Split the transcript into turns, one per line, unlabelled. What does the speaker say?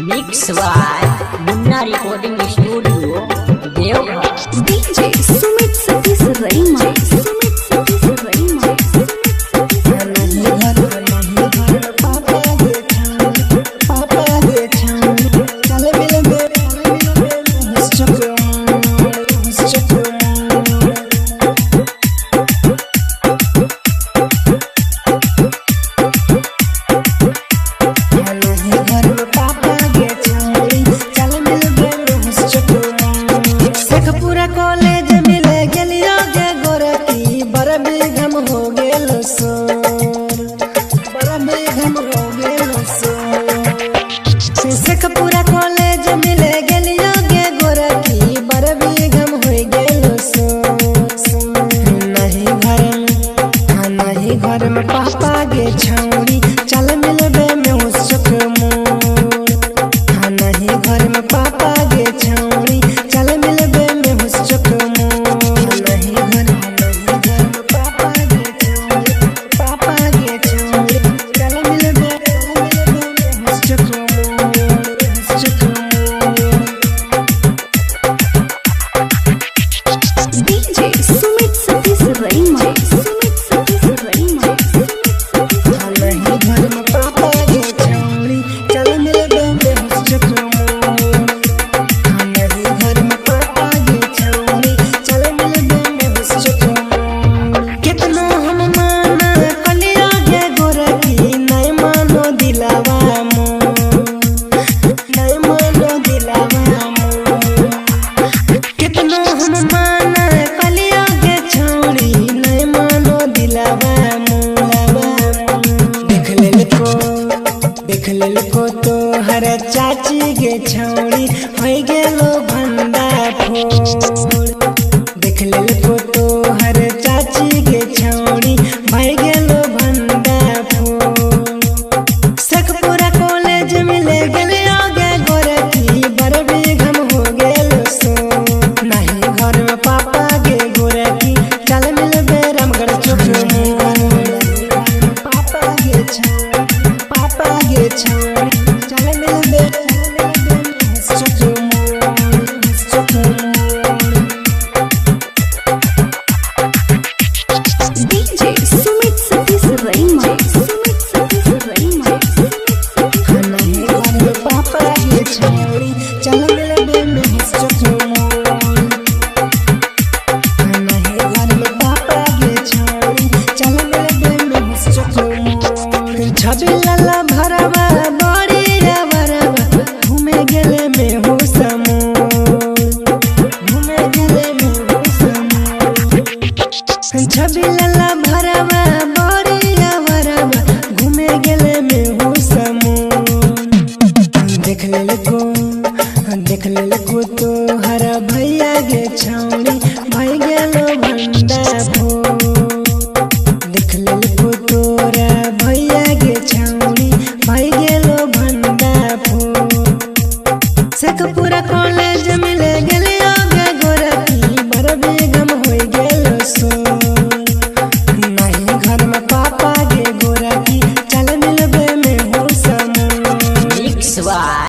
Mix by Munna recording studio Deoghar.
DJ Sumit Satish Raima, Sumit Satish Raima.
Sheikhpura college मिले गेलियो गे गोरकी बरबी गम हो गेलो सो। नहीं घर में पापा गे छौरी चल मिलबे में हुस्सक मोर। नहीं घर में पापा गे छौरी चल मिलबे में हुस्सक मोर। नहीं घर में पापा गे छौरी चल मिलबे में हुस्सक मोर।
डीजे सुमित सतीश रईमा, सुमित सतीश रईमा।
नहीं घर में पापा गे छौरी चल मिलबे में हुस्सक मोर। नहीं घर में पापा गे छौरी चल मिलबे में हुस्सक मोर। कितनो हम माना कलिया गे गोरकी नहीं मानो दिलावा मोर। नहीं मानो दिलावा मोर। कितनो हम माना कलिया गे छौरी नहीं मानो दिलावा मोर। देख लेल को तो हर चाची गे छौरी हो गेलो भंडा फोड़। देख लेल को तो हर चाची गे छौरी भई गेलो भंडा फोड़। शेखपुरा कॉलेज मिले गेलियो गे गोरकी बरबी गम हो गेलो सो। नहीं घर में पापा गे गोरकी चल मिलबे रामगढ़ चौक मोर। पापा गे छौरी चल मिलबे हुस्सक मोर, हुस्सक मोर।
डीजे सुमित सतीश रईमा, सुमित सतीश रईमा।
नहीं घर में पापा गे छौरी चल मिलबे में हुस्सक मोर। नहीं घर में पापा गे छौरी चल मिलबे में हुस्सक मोर। छवि लाला भरवा बड़ी भरवा घूमे गेले में हुस्स मोर। घूमे गेले में हुस्स मोर। छवि लाला भरवा बड़ी